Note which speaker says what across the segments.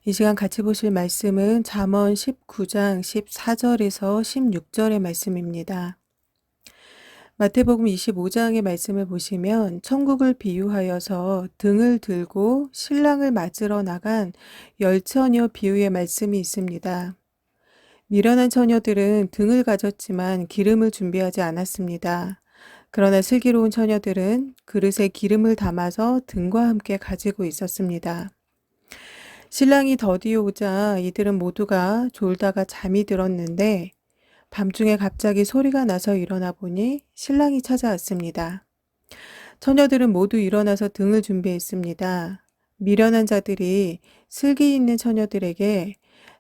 Speaker 1: 이 시간 같이 보실 말씀은 잠언 19장 14절에서 16절의 말씀입니다. 마태복음 25장의 말씀을 보시면 천국을 비유하여서 등을 들고 신랑을 맞으러 나간 열처녀 비유의 말씀이 있습니다. 미련한 처녀들은 등을 가졌지만 기름을 준비하지 않았습니다. 그러나 슬기로운 처녀들은 그릇에 기름을 담아서 등과 함께 가지고 있었습니다. 신랑이 더디 오자 이들은 모두가 졸다가 잠이 들었는데 밤중에 갑자기 소리가 나서 일어나 보니 신랑이 찾아왔습니다. 처녀들은 모두 일어나서 등을 준비했습니다. 미련한 자들이 슬기 있는 처녀들에게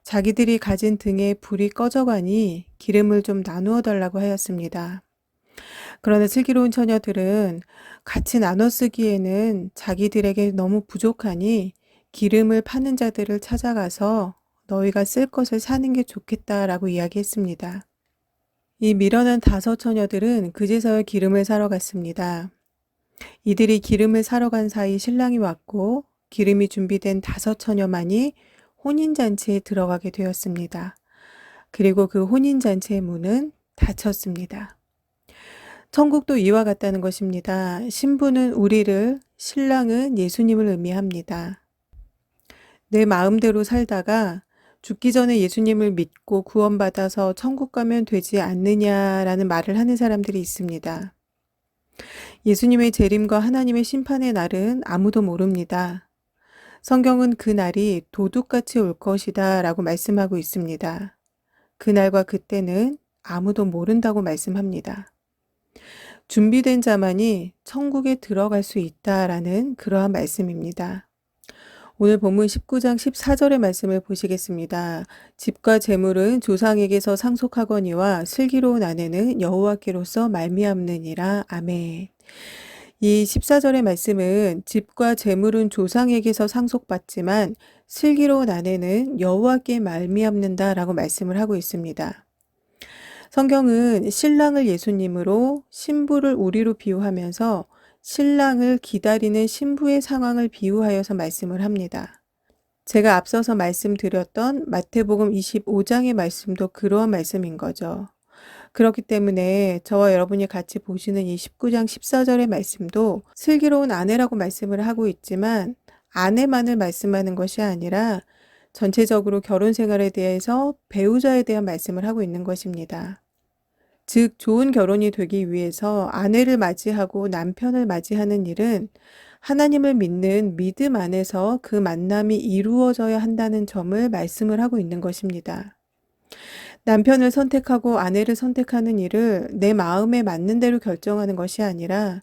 Speaker 1: 자기들이 가진 등에 불이 꺼져가니 기름을 좀 나누어 달라고 하였습니다. 그러나 슬기로운 처녀들은 같이 나눠 쓰기에는 자기들에게 너무 부족하니 기름을 파는 자들을 찾아가서 너희가 쓸 것을 사는 게 좋겠다라고 이야기했습니다. 이 미련한 다섯 처녀들은 그제서야 기름을 사러 갔습니다. 이들이 기름을 사러 간 사이 신랑이 왔고 기름이 준비된 다섯 처녀만이 혼인잔치에 들어가게 되었습니다. 그리고 그 혼인잔치의 문은 닫혔습니다. 천국도 이와 같다는 것입니다. 신부는 우리를, 신랑은 예수님을 의미합니다. 내 마음대로 살다가 죽기 전에 예수님을 믿고 구원받아서 천국 가면 되지 않느냐라는 말을 하는 사람들이 있습니다. 예수님의 재림과 하나님의 심판의 날은 아무도 모릅니다. 성경은 그 날이 도둑같이 올 것이다 라고 말씀하고 있습니다. 그날과 그때는 아무도 모른다고 말씀합니다. 준비된 자만이 천국에 들어갈 수 있다라는 그러한 말씀입니다. 오늘 본문 19장 14절의 말씀을 보시겠습니다. 집과 재물은 조상에게서 상속하거니와 슬기로운 아내는 여호와께로서 말미암느니라. 아멘. 이 14절의 말씀은 집과 재물은 조상에게서 상속받지만 슬기로운 아내는 여호와께 말미암는다라고 말씀을 하고 있습니다. 성경은 신랑을 예수님으로 신부를 우리로 비유하면서 신랑을 기다리는 신부의 상황을 비유하여서 말씀을 합니다. 제가 앞서서 말씀드렸던 마태복음 25장의 말씀도 그러한 말씀인 거죠. 그렇기 때문에 저와 여러분이 같이 보시는 이 19장 14절의 말씀도 슬기로운 아내라고 말씀을 하고 있지만 아내만을 말씀하는 것이 아니라 전체적으로 결혼 생활에 대해서 배우자에 대한 말씀을 하고 있는 것입니다. 즉 좋은 결혼이 되기 위해서 아내를 맞이하고 남편을 맞이하는 일은 하나님을 믿는 믿음 안에서 그 만남이 이루어져야 한다는 점을 말씀을 하고 있는 것입니다. 남편을 선택하고 아내를 선택하는 일을 내 마음에 맞는 대로 결정하는 것이 아니라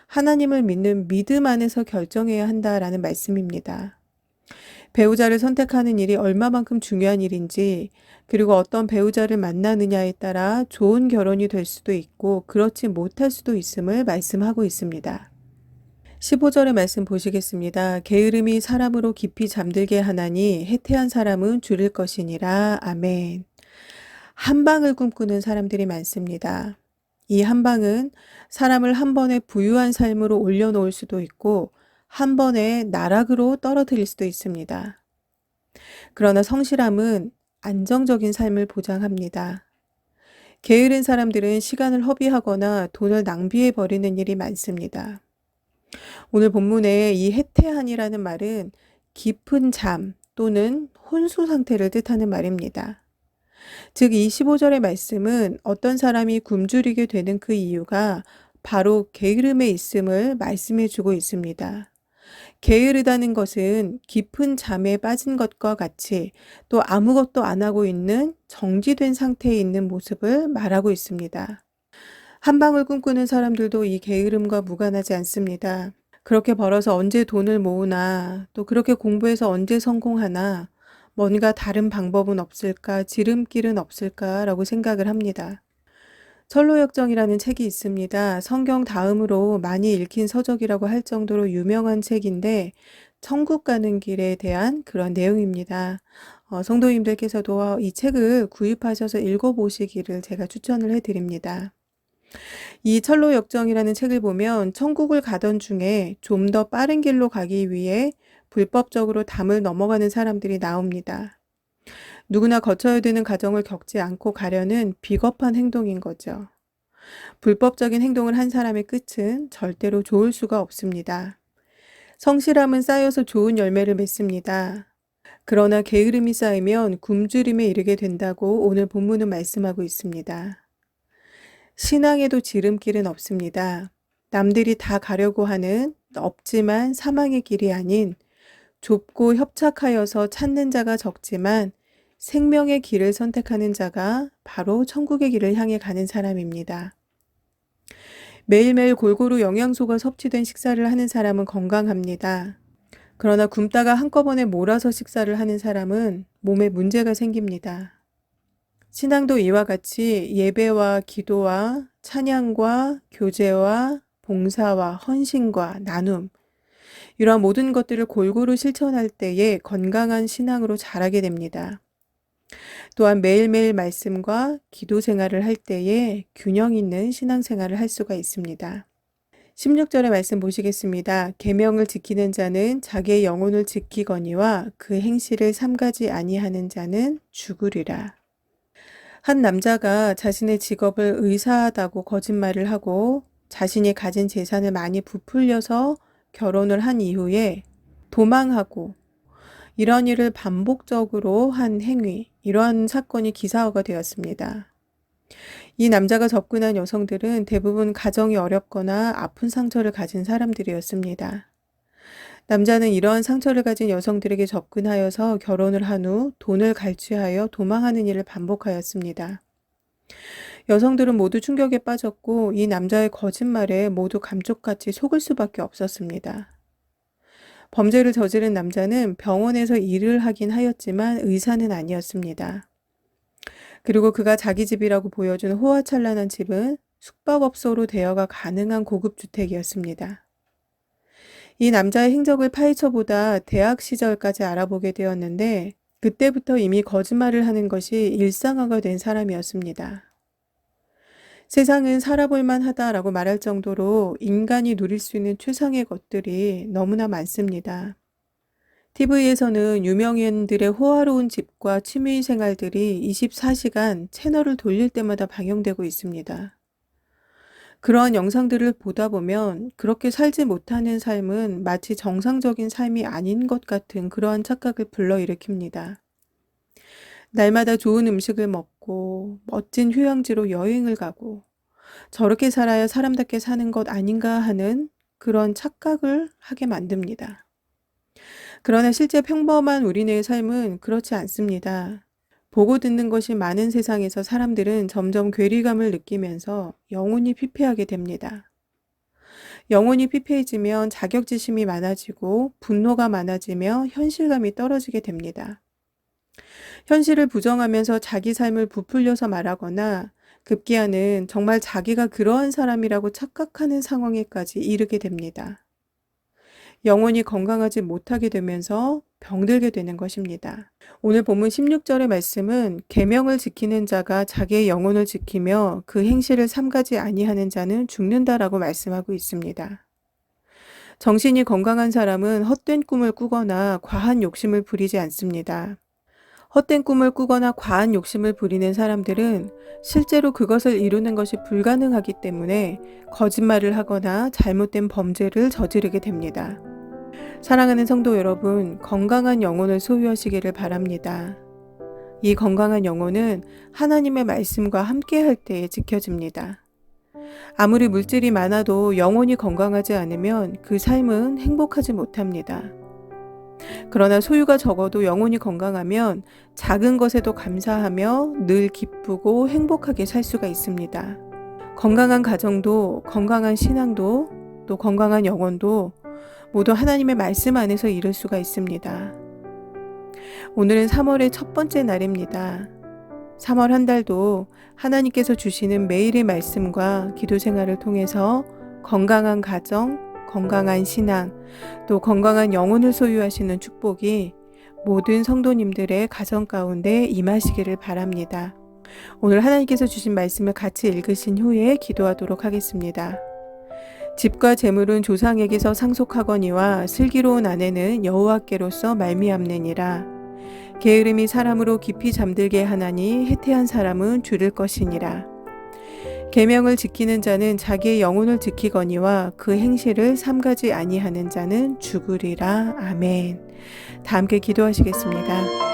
Speaker 1: 하나님을 믿는 믿음 안에서 결정해야 한다라는 말씀입니다. 배우자를 선택하는 일이 얼마만큼 중요한 일인지, 그리고 어떤 배우자를 만나느냐에 따라 좋은 결혼이 될 수도 있고 그렇지 못할 수도 있음을 말씀하고 있습니다. 15절의 말씀 보시겠습니다. 게으름이 사람으로 깊이 잠들게 하나니 해태한 사람은 줄일 것이니라. 아멘. 한방을 꿈꾸는 사람들이 많습니다. 이 한방은 사람을 한 번에 부유한 삶으로 올려놓을 수도 있고 한 번에 나락으로 떨어뜨릴 수도 있습니다. 그러나 성실함은 안정적인 삶을 보장합니다. 게으른 사람들은 시간을 허비하거나 돈을 낭비해 버리는 일이 많습니다. 오늘 본문에 이 해태한이라는 말은 깊은 잠 또는 혼수 상태를 뜻하는 말입니다. 즉, 이 15절의 말씀은 어떤 사람이 굶주리게 되는 그 이유가 바로 게으름에 있음을 말씀해 주고 있습니다. 게으르다는 것은 깊은 잠에 빠진 것과 같이 또 아무것도 안 하고 있는 정지된 상태에 있는 모습을 말하고 있습니다. 한방을 꿈꾸는 사람들도 이 게으름과 무관하지 않습니다. 그렇게 벌어서 언제 돈을 모으나, 또 그렇게 공부해서 언제 성공하나, 뭔가 다른 방법은 없을까, 지름길은 없을까라고 생각을 합니다. 철로역정이라는 책이 있습니다. 성경 다음으로 많이 읽힌 서적이라고 할 정도로 유명한 책인데 천국 가는 길에 대한 그런 내용입니다. 성도님들께서도 이 책을 구입하셔서 읽어보시기를 제가 추천을 해드립니다. 이 철로역정이라는 책을 보면 천국을 가던 중에 좀 더 빠른 길로 가기 위해 불법적으로 담을 넘어가는 사람들이 나옵니다. 누구나 거쳐야 되는 과정을 겪지 않고 가려는 비겁한 행동인 거죠. 불법적인 행동을 한 사람의 끝은 절대로 좋을 수가 없습니다. 성실함은 쌓여서 좋은 열매를 맺습니다. 그러나 게으름이 쌓이면 굶주림에 이르게 된다고 오늘 본문은 말씀하고 있습니다. 신앙에도 지름길은 없습니다. 남들이 다 가려고 하는 없지만 사망의 길이 아닌 좁고 협착하여서 찾는 자가 적지만 생명의 길을 선택하는 자가 바로 천국의 길을 향해 가는 사람입니다. 매일매일 골고루 영양소가 섭취된 식사를 하는 사람은 건강합니다. 그러나 굶다가 한꺼번에 몰아서 식사를 하는 사람은 몸에 문제가 생깁니다. 신앙도 이와 같이 예배와 기도와 찬양과 교제와 봉사와 헌신과 나눔, 이러한 모든 것들을 골고루 실천할 때에 건강한 신앙으로 자라게 됩니다. 또한 매일매일 말씀과 기도 생활을 할 때에 균형 있는 신앙생활을 할 수가 있습니다. 16절의 말씀 보시겠습니다. 계명을 지키는 자는 자기의 영혼을 지키거니와 그 행실을 삼가지 아니하는 자는 죽으리라. 한 남자가 자신의 직업을 의사하다고 거짓말을 하고 자신이 가진 재산을 많이 부풀려서 결혼을 한 이후에 도망하고 이런 일을 반복적으로 한 행위, 이러한 사건이 기사화가 되었습니다. 이 남자가 접근한 여성들은 대부분 가정이 어렵거나 아픈 상처를 가진 사람들이었습니다. 남자는 이러한 상처를 가진 여성들에게 접근하여서 결혼을 한 후 돈을 갈취하여 도망하는 일을 반복하였습니다. 여성들은 모두 충격에 빠졌고 이 남자의 거짓말에 모두 감쪽같이 속을 수밖에 없었습니다. 범죄를 저지른 남자는 병원에서 일을 하긴 하였지만 의사는 아니었습니다. 그리고 그가 자기 집이라고 보여준 호화찬란한 집은 숙박업소로 대여가 가능한 고급 주택이었습니다. 이 남자의 행적을 파헤쳐보다 대학 시절까지 알아보게 되었는데 그때부터 이미 거짓말을 하는 것이 일상화가 된 사람이었습니다. 세상은 살아볼 만하다라고 말할 정도로 인간이 누릴 수 있는 최상의 것들이 너무나 많습니다. TV에서는 유명인들의 호화로운 집과 취미 생활들이 24시간 채널을 돌릴 때마다 방영되고 있습니다. 그러한 영상들을 보다 보면 그렇게 살지 못하는 삶은 마치 정상적인 삶이 아닌 것 같은 그러한 착각을 불러일으킵니다. 날마다 좋은 음식을 먹고 멋진 휴양지로 여행을 가고 저렇게 살아야 사람답게 사는 것 아닌가 하는 그런 착각을 하게 만듭니다. 그러나 실제 평범한 우리네의 삶은 그렇지 않습니다. 보고 듣는 것이 많은 세상에서 사람들은 점점 괴리감을 느끼면서 영혼이 피폐하게 됩니다. 영혼이 피폐해지면 자격지심이 많아지고 분노가 많아지며 현실감이 떨어지게 됩니다. 현실을 부정하면서 자기 삶을 부풀려서 말하거나 급기야는 정말 자기가 그러한 사람이라고 착각하는 상황에까지 이르게 됩니다. 영혼이 건강하지 못하게 되면서 병들게 되는 것입니다. 오늘 본문 16절의 말씀은 계명을 지키는 자가 자기의 영혼을 지키며 그 행실을 삼가지 아니하는 자는 죽는다라고 말씀하고 있습니다. 정신이 건강한 사람은 헛된 꿈을 꾸거나 과한 욕심을 부리지 않습니다. 헛된 꿈을 꾸거나 과한 욕심을 부리는 사람들은 실제로 그것을 이루는 것이 불가능하기 때문에 거짓말을 하거나 잘못된 범죄를 저지르게 됩니다. 사랑하는 성도 여러분, 건강한 영혼을 소유하시기를 바랍니다. 이 건강한 영혼은 하나님의 말씀과 함께 할 때에 지켜집니다. 아무리 물질이 많아도 영혼이 건강하지 않으면 그 삶은 행복하지 못합니다. 그러나 소유가 적어도 영혼이 건강하면 작은 것에도 감사하며 늘 기쁘고 행복하게 살 수가 있습니다. 건강한 가정도, 건강한 신앙도, 또 건강한 영혼도 모두 하나님의 말씀 안에서 이룰 수가 있습니다. 오늘은 3월의 첫 번째 날입니다. 3월 한 달도 하나님께서 주시는 매일의 말씀과 기도 생활을 통해서 건강한 가정, 건강한 신앙, 또 건강한 영혼을 소유하시는 축복이 모든 성도님들의 가정 가운데 임하시기를 바랍니다. 오늘 하나님께서 주신 말씀을 같이 읽으신 후에 기도하도록 하겠습니다. 집과 재물은 조상에게서 상속하거니와 슬기로운 아내는 여호와께로서 말미암느니라. 게으름이 사람으로 깊이 잠들게 하나니 해태한 사람은 줄일 것이니라. 계명을 지키는 자는 자기의 영혼을 지키거니와 그 행실을 삼가지 아니하는 자는 죽으리라. 아멘. 다 함께 기도하시겠습니다.